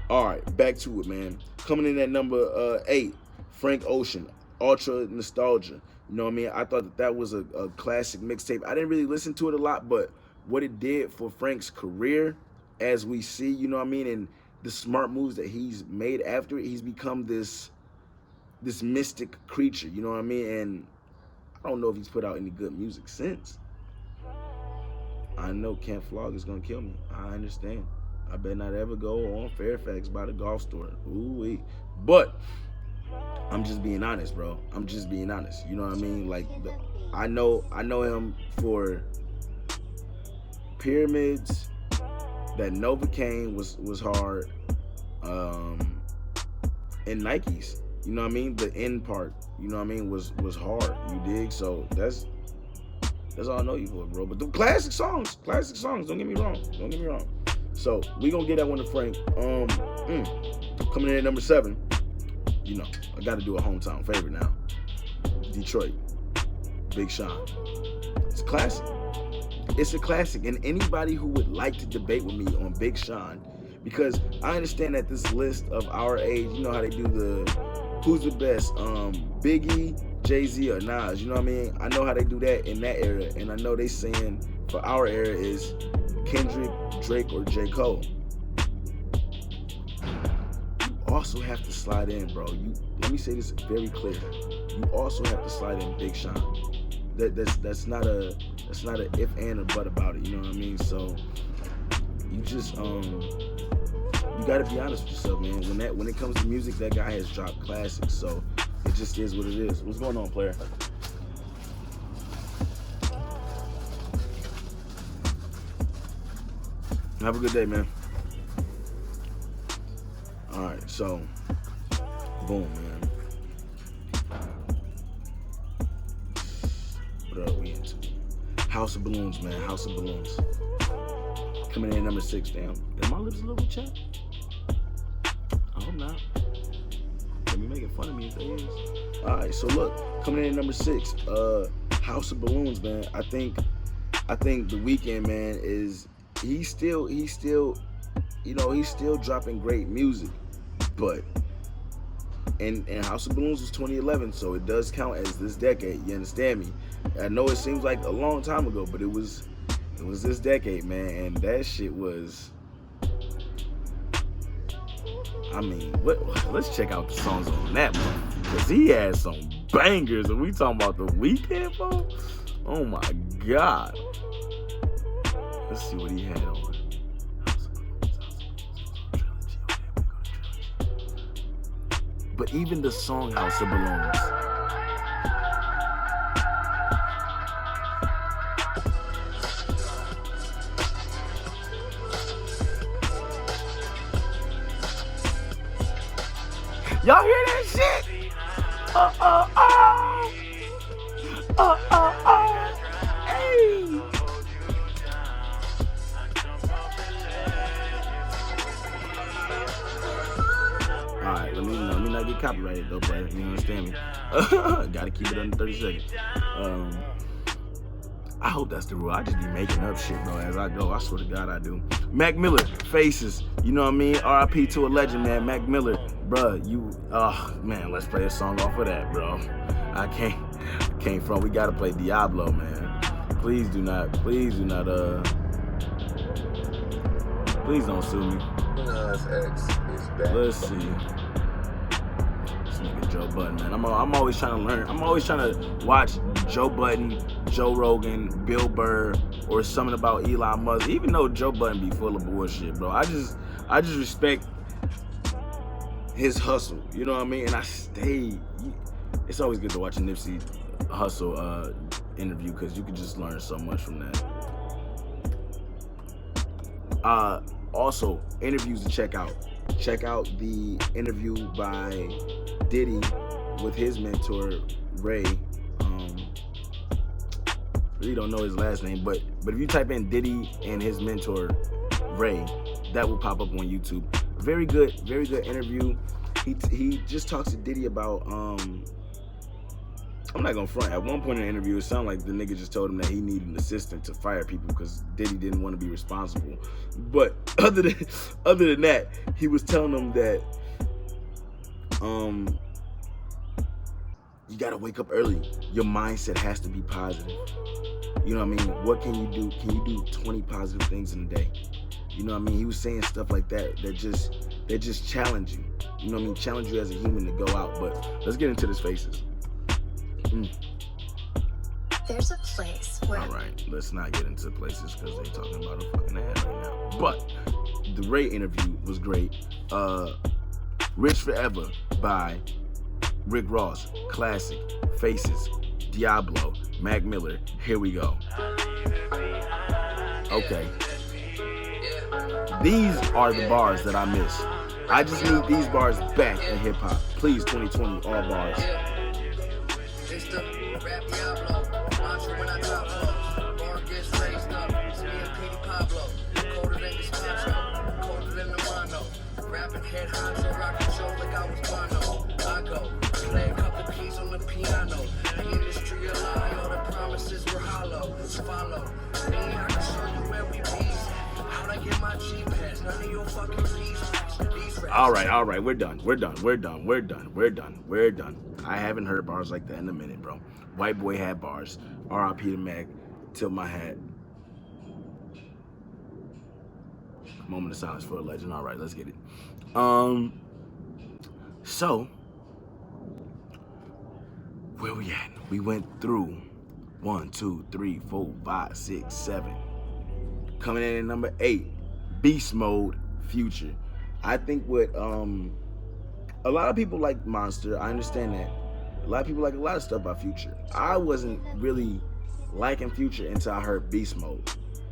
All right, back to it, man. Coming in at number 8, Frank Ocean, Ultra Nostalgia. You know what I mean? I thought that was a classic mixtape. I didn't really listen to it a lot, but what it did for Frank's career, as we see, you know what I mean, and the smart moves that he's made after it, he's become this mystic creature, you know what I mean? And I don't know if he's put out any good music since. I know Cant Flog is gonna kill me. I understand. I better not ever go on Fairfax by the golf store. Ooh-wee. But I'm just being honest, bro. I'm just being honest. You know what I mean? Like, I know him for Pyramids. That Novocaine was hard. And Nikes. You know what I mean? The end part, you know what I mean, was hard. You dig? So that's all I know you for, bro. But the classic songs. Don't get me wrong. So we gonna get that one to Frank. Coming in at number 7. You know, I got to do a hometown favorite now. Detroit, Big Sean. It's a classic. It's a classic, and anybody who would like to debate with me on Big Sean, because I understand that this list of our age, you know how they do the who's the best, Biggie, Jay-Z, or Nas, you know what I mean? I know how they do that in that era, and I know they saying for our era is Kendrick, Drake, or J. Cole. You also have to slide in, bro. Let me say this very clear. You also have to slide in Big Sean. That's not a if and or but about it, you know what I mean? So you just you gotta be honest with yourself, man. When it comes to music, that guy has dropped classics, so it just is what it is. What's going on, player? Have a good day, man. All right, so boom, man. we into? House of Balloons, man. House of Balloons. Coming in at number 6. Damn, my lips a little chapped? I hope not. They be making fun of me if they is. All right, so look, coming in at number 6. House of Balloons, man. I think The Weeknd, man, he's still dropping great music, but and House of Balloons was 2011, so it does count as this decade. You understand me? I know it seems like a long time ago, but it was this decade, man, and that shit was. I mean, let's check out the songs on that one, because he had some bangers, and we talking about The Weeknd, bro. Oh my God. Let's see what he had on. But even the song House of Balloons. Y'all hear that shit? Hey. Alright, let me not get copyrighted though, but you understand me. Gotta keep it under 30 seconds. I hope that's the rule. I just be making up shit, bro, as I go. I swear to God I do. Mac Miller, Faces. You know what I mean? R.I.P. to a legend, man. Mac Miller, bruh, man, let's play a song off of that, bro. I can't front. We gotta play Diablo, man. Please don't sue me. Nas X is back. Let's see. This nigga Joe Budden, man. I'm always trying to learn. I'm always trying to watch Joe Budden, Joe Rogan, Bill Burr, or something about Elon Musk. Even though Joe Budden be full of bullshit, bro. I just respect his hustle. You know what I mean? And it's always good to watch a Nipsey Hussle interview, because you can just learn so much from that. Also, interviews to check out. Check out the interview by Diddy with his mentor, Ray. Really don't know his last name, but if you type in Diddy and his mentor, Ray, that will pop up on YouTube. Very good interview. He just talks to Diddy about, I'm not gonna front. At one point in the interview, it sounded like the nigga just told him that he needed an assistant to fire people because Diddy didn't want to be responsible. But other than that, he was telling them that you gotta wake up early. Your mindset has to be positive. You know what I mean? What can you do? Can you do 20 positive things in a day? You know what I mean? He was saying stuff like that that just challenge you. You know what I mean? Challenge you as a human to go out. But let's get into this Faces. There's a place where... Alright, let's not get into places because they talking about a fucking ad right now. But the Ray interview was great. Rich Forever by Rick Ross, classic. Faces, Diablo, Mac Miller. Here we go. Okay. These are the bars that I miss. I just need these bars back in hip hop. Please, 2020, all bars. It's the rap Diablo. Mantra when I drop flow. Bar gets raised up. It's me and Petey Pablo. Colder than Descanso. Colder than the Mono. Rapping head honcho. Rocking show like I was Bono. I go. Play a couple keys on the piano. The industry a lie. All the promises were hollow. Follow me. I can show you where we be. How'd I get my G-Pass? None of your fucking reasons. All right, we're done. I haven't heard bars like that in a minute, bro. White boy had bars. R.I.P. to Mac. Tilt my hat. Moment of silence for a legend. All right, let's get it. So where we at? We went through 1, 2, 3, 4, 5, 6, 7. Coming in at number 8, Beast Mode, Future. I think what a lot of people like Monster. I understand that. A lot of people like a lot of stuff by Future. I wasn't really liking Future until I heard Beast Mode.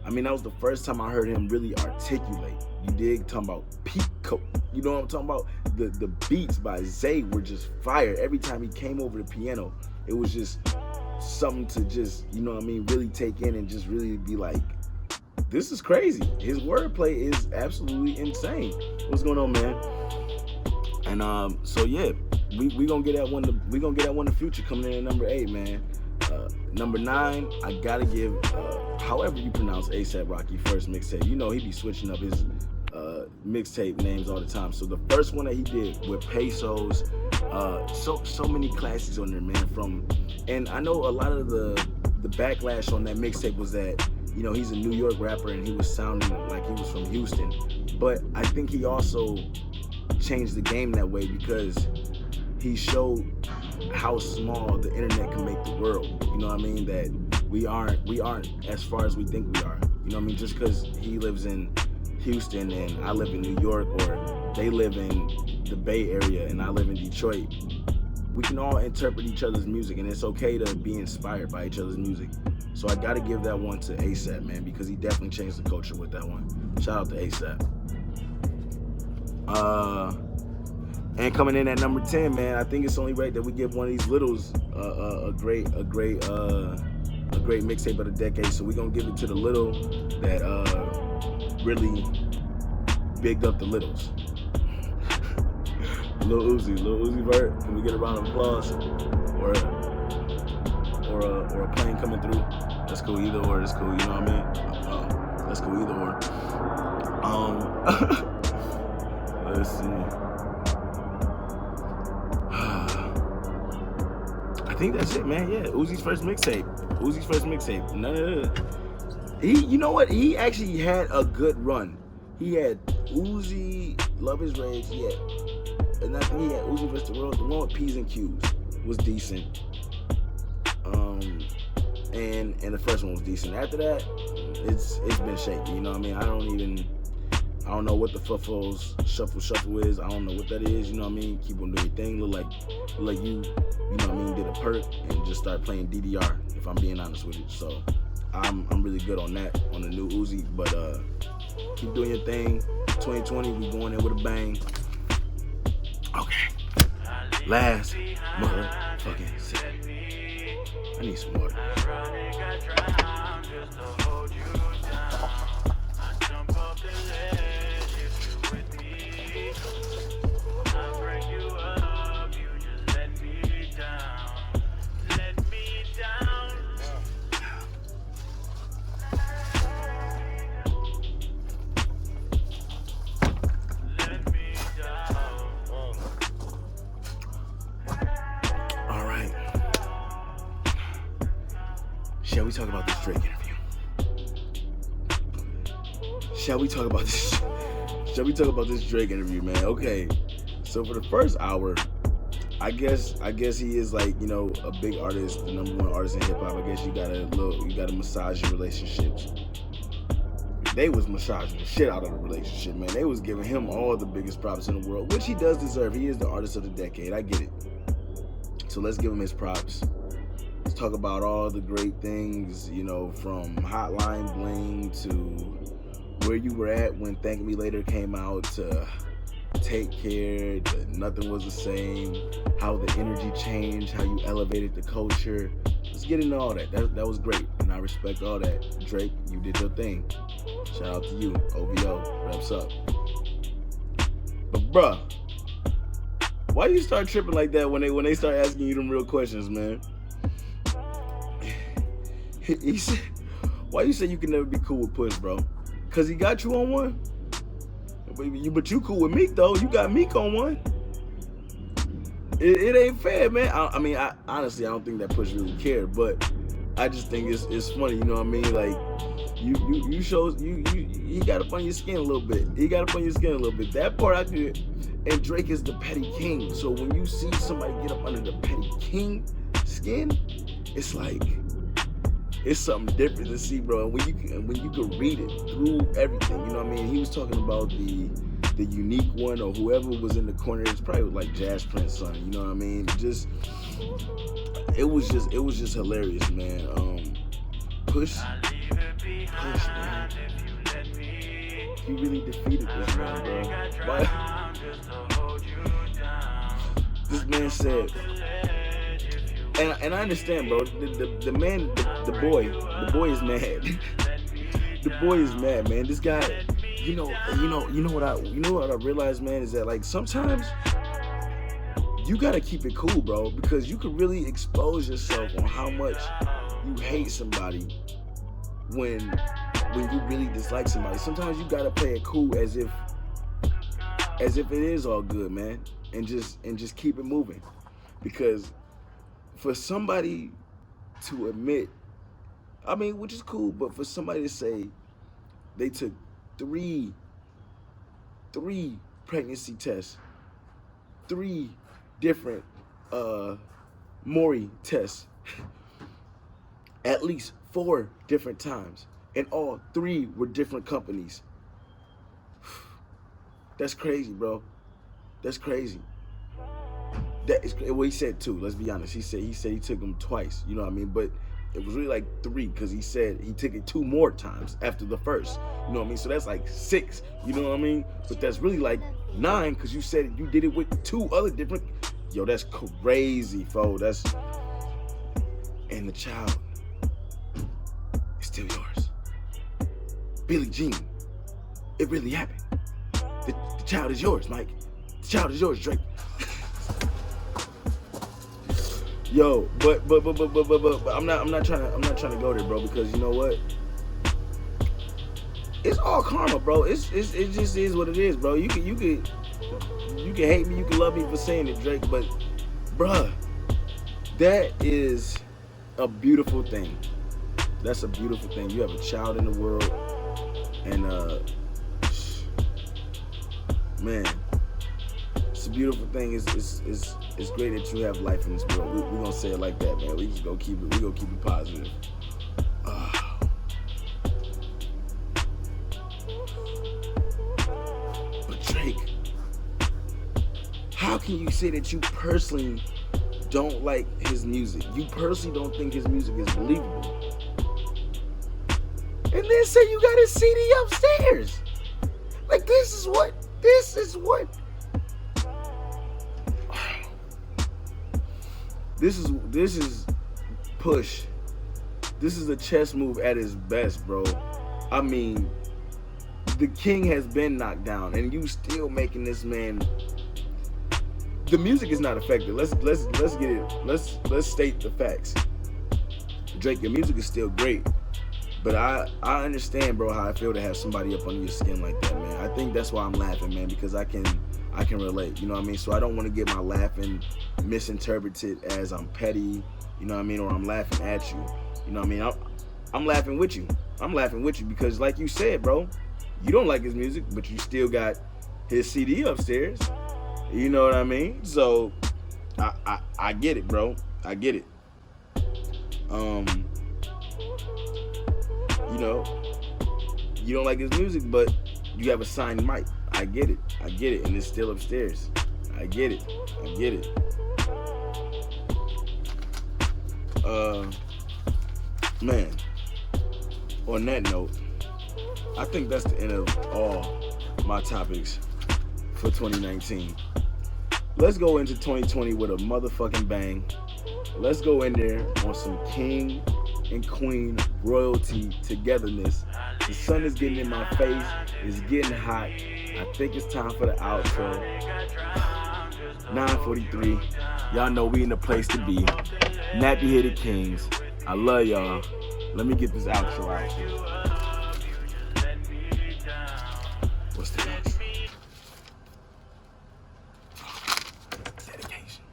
I mean, that was the first time I heard him really articulate. You dig? Talking about Pico. You know what I'm talking about? The beats by Zay were just fire. Every time he came over the piano, it was just something to just, you know what I mean, really take in and just really be like, this is crazy. His wordplay is absolutely insane. What's going on, man? And so yeah, we gonna get that one. We gonna get that one in the future coming in at number 8, man. Number 9, I gotta give, however you pronounce A$AP Rocky first mixtape. You know he be switching up his mixtape names all the time. So the first one that he did with Pesos, so many classics on there, man. And I know a lot of the backlash on that mixtape was that, you know, he's a New York rapper and he was sounding like he was from Houston. But I think he also changed the game that way because he showed how small the internet can make the world. You know what I mean? That we aren't as far as we think we are. You know what I mean? Just because he lives in Houston and I live in New York, or they live in the Bay Area and I live in Detroit, we can all interpret each other's music, and it's okay to be inspired by each other's music. So I gotta give that one to A$AP, man, because he definitely changed the culture with that one. Shout out to A$AP. And coming in at number 10, man, I think it's only right that we give one of these littles a great mixtape of the decade. So we're gonna give it to the little that really bigged up the littles. Lil Uzi Vert. Can we get a round of applause or a plane coming through? That's cool. Either or, that's cool. You know what I mean? That's cool. Either or. Let's see. I think that's it, man. Yeah, Uzi's first mixtape. You know what? He actually had a good run. He had Uzi, Love Is Rage. And I think he had Uzi vs. the World. The one with P's and Q's was decent. And the first one was decent. After that, it's been shaky. You know what I mean? I don't know what the Fuffos shuffle is. I don't know what that is. You know what I mean? Keep on doing your thing. Look like you know what I mean, did a perk and just start playing DDR, if I'm being honest with you. So I'm really good on that, on the new Uzi. But keep doing your thing. 2020, we going in with a bang. Okay. Last motherfucking set. I need some water. Shall we talk about this Drake interview? Shall we talk about this Drake interview, man? Okay. So for the first hour, I guess he is like, you know, a big artist, the #1 artist in hip hop. I guess you gotta massage your relationships. They was massaging the shit out of the relationship, man. They was giving him all the biggest props in the world, which he does deserve. He is the artist of the decade. I get it. So let's give him his props. Let's talk about all the great things, you know, from Hotline Bling to Where You Were At when Thank Me Later came out, to Take Care, to Nothing Was the Same, how the energy changed, how you elevated the culture. Let's get into all that. That was great, and I respect all that. Drake, you did your thing. Shout out to you. OVO, reps up. But bruh, why you start tripping like that when they start asking you them real questions, man? He said, why you say you can never be cool with Push, bro? Cause he got you on one? But you cool with Meek, though. You got Meek on one. It ain't fair, man. I mean, honestly, I don't think that Push really cared, but I just think it's funny, you know what I mean? Like, you show, he got up on your skin a little bit. That part I could, and Drake is the petty king. So when you see somebody get up under the petty king skin, it's like, it's something different to see, bro. And when you can read it through everything, you know what I mean? He was talking about the unique one, or whoever was in the corner. It's probably like Jazz Prince's son, you know what I mean? It was just hilarious, man. Push, man. He really defeated this man, bro. But this man said, and I understand, bro. The man, the boy is mad. The boy is mad, man. This guy, you know what I realized, man, is that like sometimes you gotta keep it cool, bro, because you could really expose yourself on how much you hate somebody when you really dislike somebody. Sometimes you gotta play it cool as if it is all good, man, and just keep it moving. Because for somebody to admit, I mean, which is cool, but for somebody to say they took three pregnancy tests, 3 different Maury tests, at least 4 different times, and all 3 were different companies. That's crazy, bro. That's crazy. That is, well, he said 2. Let's be honest. He said he took them twice. You know what I mean? But it was really like 3 because he said he took it 2 more times after the first. You know what I mean? So that's like 6. You know what I mean? But that's really like 9 because you said you did it with 2 other different. Yo, that's crazy, fo. That's, and the child is still yours. Billie Jean, it really happened. The child is yours, Mike. The child is yours, Drake. Yo, but I'm not trying to go there, bro, because you know what? It's all karma, bro. It just is what it is, bro. You can hate me, you can love me for saying it, Drake, but bruh, that is a beautiful thing. That's a beautiful thing. You have a child in the world, and man, it's a beautiful thing. It's great that you have life in this world. We're gonna say it like that, man. We just gonna keep it positive. But Drake, how can you say that you personally don't like his music? You personally don't think his music is believable, and then say you got his CD upstairs? Like, this is what. This is push. This is a chess move at its best, bro. I mean, the king has been knocked down, and you still making this man. The music is not affected. Let's get it. Let's state the facts. Drake, your music is still great, but I understand, bro, how I feel to have somebody up under your skin like that, man. I think that's why I'm laughing, man, because I can relate, you know what I mean? So I don't want to get my laughing misinterpreted as I'm petty, you know what I mean, or I'm laughing at you, you know what I mean? I'm laughing with you. I'm laughing with you because, like you said, bro, you don't like his music, but you still got his CD upstairs. You know what I mean? So I get it, bro. I get it. You know, you don't like his music, but you have a signed mic. I get it, and it's still upstairs. I get it. Man, on that note, I think that's the end of all my topics for 2019. Let's go into 2020 with a motherfucking bang. Let's go in there on some king and queen royalty togetherness. The sun is getting in my face. It's getting hot. I think it's time for the outro. 9:43. Y'all know we in the place to be. Nappy Headed Kings. I love y'all. Let me get this outro out. What's the outro? Dedication.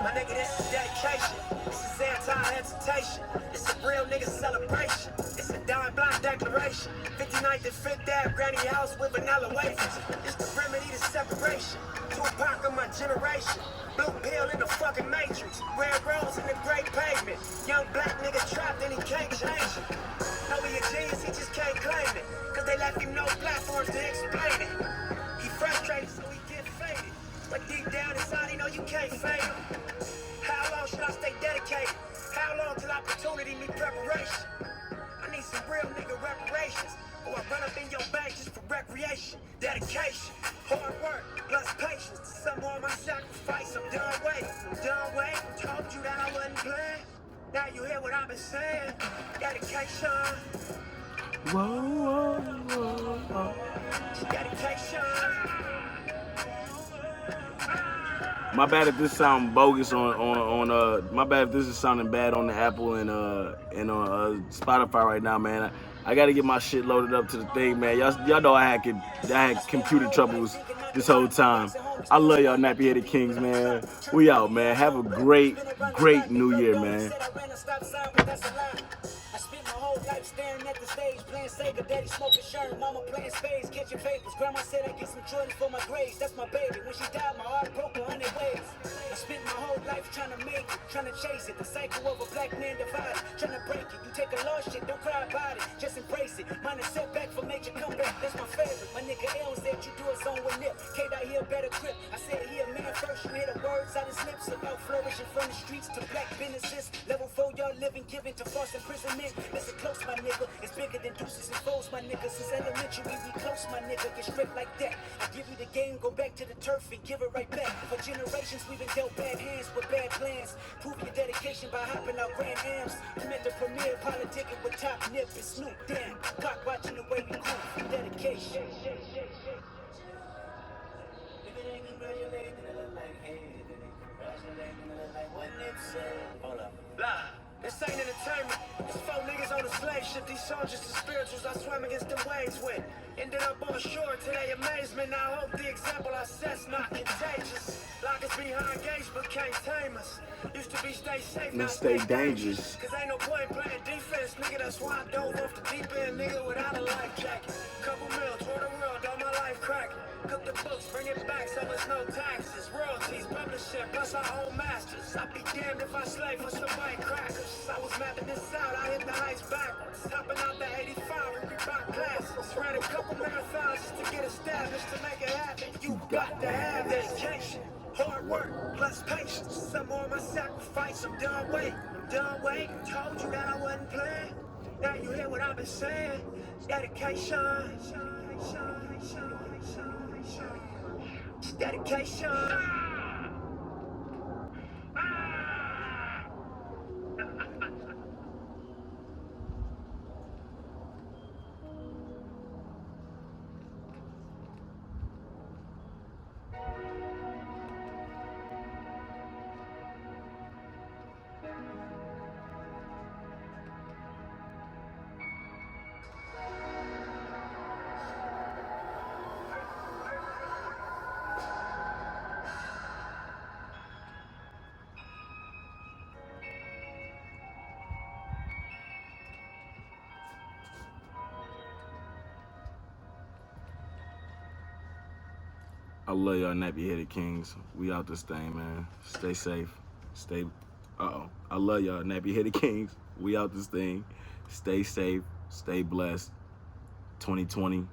My nigga, this is dedication. This is anti-hesitation. It's a real nigga celebration. It's a dime blind declaration. 59th and 5th Ave, granny house with vanilla wafers. It's the remedy to separation. Tupac of my generation. Blue pill in the fucking matrix. Red rose in the great pavement. Young black nigga trapped and he can't change it. Know he a genius, he just can't claim it. Cause they left him no platforms to explain it. He frustrated, so he get famous. But deep down inside, you know you can't fail. How long should I stay dedicated? How long till opportunity need preparation? I need some real nigga reparations. Or I run up in your bank just for recreation. Dedication, hard work, plus patience. Some more of my sacrifice. I'm done waiting. Told you that I wasn't playing. Now you hear what I've been saying. Dedication. Whoa. Dedication. My bad if this sound bogus on my bad if this is sounding bad on the Apple and on Spotify right now, man. I gotta get my shit loaded up to the thing, man. Y'all know I had computer troubles this whole time. I love y'all nappy-headed kings, man. We out, man. Have a great New Year, man. I spent my whole life staring at the stage, playing Sega, daddy smoking Sherm, mama playing spades, catching vapors. Grandma said I get some Jordan for my grades, that's my baby. When she died, my heart broke 100 ways. I spent my whole life trying to make it, trying to chase it. The cycle of a black man divided, trying to break it. You take a lost shit, don't cry about it, just embrace it. Mine is setback for major comeback, that's my favorite. My nigga L said you do a song with Nip, K-Dot here better grip. I said he a man first, you hear the words out his lips about flourishing from the streets to black businesses. Level 4, y'all living, giving to false imprisonment. Listen close, my nigga. It's bigger than deuces and foes, my nigga. Since elementary, we close, my nigga. Get straight like that. I give you the game, go back to the turf and give it right back. For generations, we've been dealt bad hands with bad plans. Prove your dedication by hopping out Grand Ams. You meant the premiere, politicking with Top Nip and Snoop. Damn, cock watching the way we groove for dedication. If it ain't congratulating, it look like hey. If it ain't congratulating, it look like what Nip said. Hold up. Blah. This ain't entertainment. It's 4 niggas on a slave ship. These songs just the spirituals I swam against the waves with. Ended up on shore to their amazement. I hope the example I set's not contagious. Lock us behind gates but can't tame us. Used to be stay safe, now Stay dangerous. Cause ain't no point playing defense, nigga. That's why I dove off the deep end, nigga, without a life jacket. Couple mil, tour the world, all my life cracking. Cook the books, bring it back so there's no taxes. Royalties, publishing, plus our own masters. I'd be damned if I slave for some white crackers. I was mapping this out, I hit the heights backwards. Hopping out the 85 and Reebok glasses. Ran a couple marathons just to get established. To make it happen, you got to have dedication. Hard work, plus patience. Some more of my sacrifice. I'm done waiting. Told you that I wasn't playing. Now you hear what I've been saying. Dedication. Dedication. I love y'all nappy-headed kings. We out this thing, man. Stay safe. I love y'all nappy-headed kings. We out this thing. Stay safe. Stay blessed. 2020.